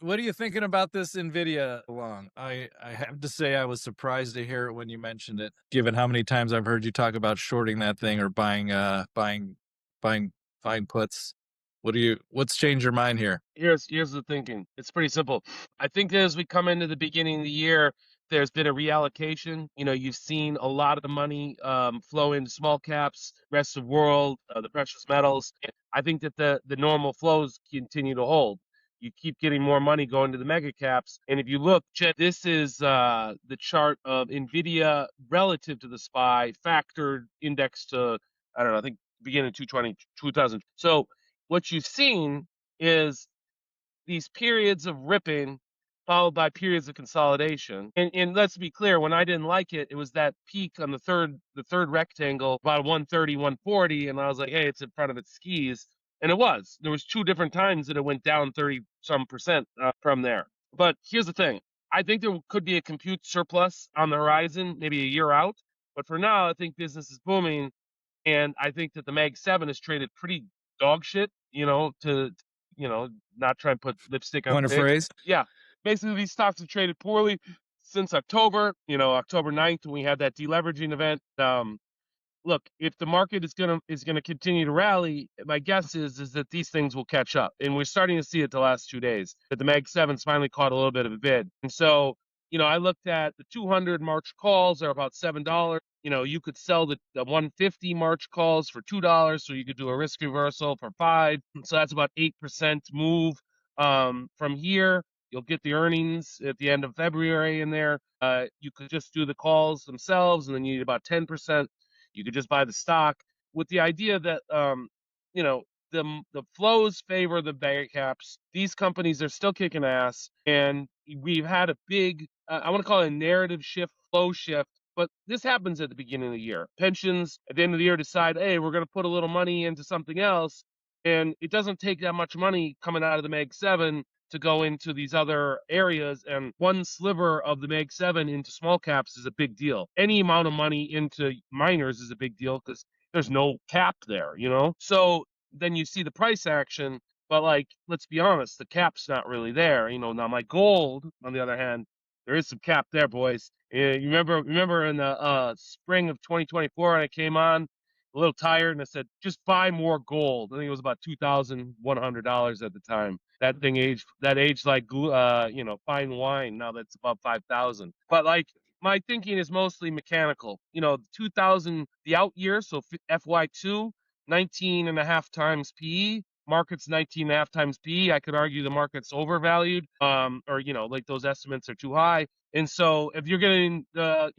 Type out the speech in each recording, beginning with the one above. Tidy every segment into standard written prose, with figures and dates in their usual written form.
what are you thinking about this Nvidia along? I have to say I was surprised to hear it when you mentioned it, given how many times I've heard you talk about shorting that thing or buying buying puts. What's changed your mind here? Here's the thinking. It's pretty simple. I think that as we come into the beginning of the year, there's been a reallocation. You've seen a lot of the money flow into small caps, rest of world, the precious metals. I think that the normal flows continue to hold. You keep getting more money going to the mega caps, and if you look, Chet, this is the chart of Nvidia relative to the SPY, factored indexed to, I don't know, I think beginning of 2000. So what you've seen is these periods of ripping followed by periods of consolidation. And let's be clear, when I didn't like it, it was that peak on the third rectangle, about 130, 140, and I was like, hey, it's in front of its skis. And it was. There was two different times that it went down 30 some percent from there. But here's the thing. I think there could be a compute surplus on the horizon, maybe a year out. But for now, I think business is booming, and I think that the Mag 7 is traded pretty dog shit, to not try and put lipstick on Point of pig. phrase? Yeah. Basically, these stocks have traded poorly since October, October 9th when we had that deleveraging event. Look, if the market is gonna continue to rally, my guess is that these things will catch up, and we're starting to see it the last 2 days. That the Mag 7's finally caught a little bit of a bid, and so I looked at the 200 March calls are about $7. You could sell the 150 March calls for $2, so you could do a risk reversal for 5. So that's about 8% move. From here, you'll get the earnings at the end of February in there. You could just do the calls themselves, and then you need about 10%. You could just buy the stock with the idea that the flows favor the mega caps. These companies are still kicking ass, and we've had a big I want to call it a narrative shift, flow shift. But this happens at the beginning of the year. Pensions at the end of the year decide, hey, we're going to put a little money into something else, and it doesn't take that much money coming out of the Mag 7 to go into these other areas, and one sliver of the Mag 7 into small caps is a big deal. Any amount of money into miners is a big deal because there's no cap there. So then you see the price action, but like, let's be honest, the cap's not really there. Now my gold, on the other hand, there is some cap there, boys. You remember in the spring of 2024 when I came on, a little tired, and I said, just buy more gold. I think it was about $2,100 at the time. That aged like fine wine. Now that's about 5,000. But like, my thinking is mostly mechanical. 2000, the out year, so FY2, 19 and a half times PE. Market's 19 and a half times PE. I could argue the market's overvalued, or like those estimates are too high. And so if you're getting the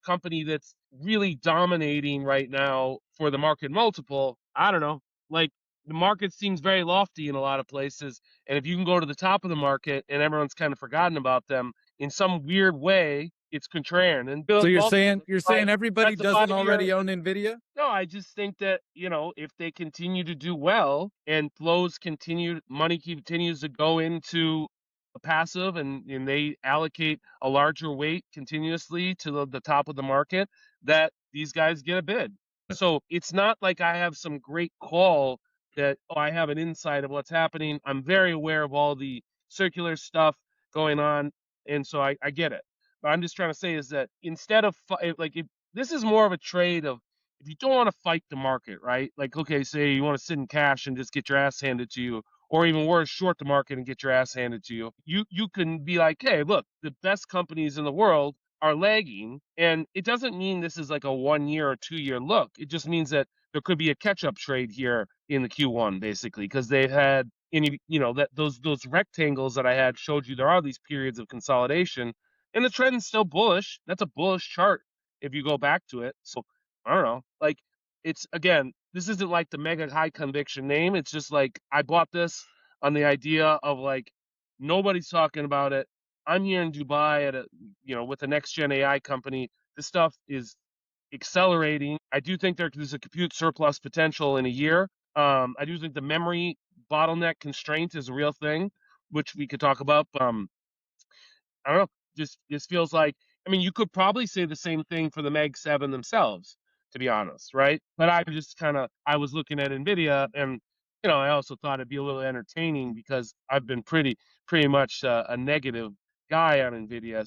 company that's really dominating right now for the market multiple, I don't know, like, the market seems very lofty in a lot of places. And if you can go to the top of the market and everyone's kind of forgotten about them in some weird way, it's contrarian. And So Bill you're Paul, saying everybody that's a doesn't 5 year. already own Nvidia? No, I just think that, if they continue to do well and money continues to go into a passive, and they allocate a larger weight continuously to the top of the market, that these guys get a bid. So it's not like I have some great call that, oh, I have an insight of what's happening. I'm very aware of all the circular stuff going on, and so I get it. But I'm just trying to say is that instead of like, if this is more of a trade of, if you don't want to fight the market, right? Like, okay, say you want to sit in cash and just get your ass handed to you, or even worse, short the market and get your ass handed to you. You can be like, hey, look, the best companies in the world are lagging, and it doesn't mean this is like a 1 year or 2 year look. It just means that there could be a catch up trade here in the Q1, basically, because they've had that those rectangles that I had showed you there are these periods of consolidation, and the trend is still bullish. That's a bullish chart if you go back to it. So I don't know. Like, it's, again, this isn't like the mega high conviction name. It's just like, I bought this on the idea of, like, nobody's talking about it. I'm here in Dubai with the next gen AI company. This stuff is accelerating. I do think there's a compute surplus potential in a year. I do think the memory bottleneck constraint is a real thing, which we could talk about. I don't know. Just this feels like, I mean, you could probably say the same thing for the Mag 7 themselves, to be honest, right? But I was looking at Nvidia, and I also thought it'd be a little entertaining because I've been pretty much a negative guy on Nvidia.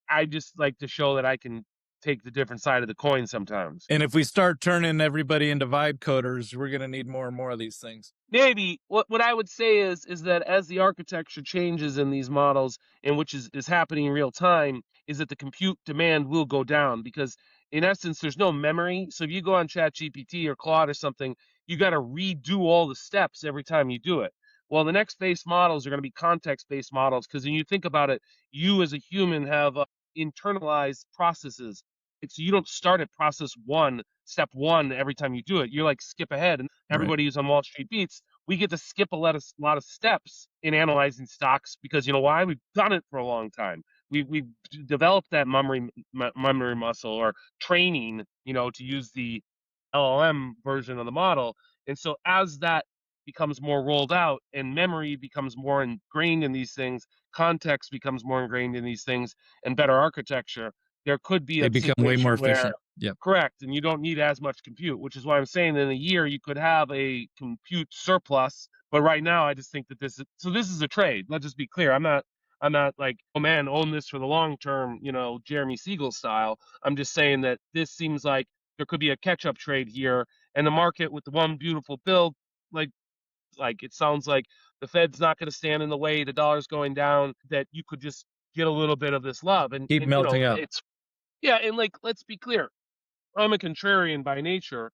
I just like to show that I can take the different side of the coin sometimes. And if we start turning everybody into vibe coders, we're going to need more and more of these things. Maybe what I would say is that as the architecture changes in these models, and which is happening in real time, is that the compute demand will go down because in essence there's no memory. So if you go on ChatGPT or Claude or something, you got to redo all the steps every time you do it. Well, the next base models are going to be context-based models because when you think about it, you as a human have internalized processes. So you don't start at process one, step one every time you do it. You're like skip ahead, and Right. everybody who's on Wall Street Beats, we get to skip a lot of steps in analyzing stocks because you know why? We've done it for a long time. We've developed that memory muscle or training, to use the LLM version of the model. And so as that becomes more rolled out and memory becomes more ingrained in these things, context becomes more ingrained in these things, and better architecture, there could be They a become way more situation where efficient. Yep. correct, and you don't need as much compute, which is why I'm saying in a year you could have a compute surplus. But right now, I just think that this is a trade. Let's just be clear. I'm not like, oh man, own this for the long term, Jeremy Siegel style. I'm just saying that this seems like there could be a catch up trade here, and the market with the one beautiful bill, like it sounds like the Fed's not going to stand in the way. The dollar's going down. That you could just get a little bit of this love, and Keep melting up. it's yeah, and like let's be clear. I'm a contrarian by nature.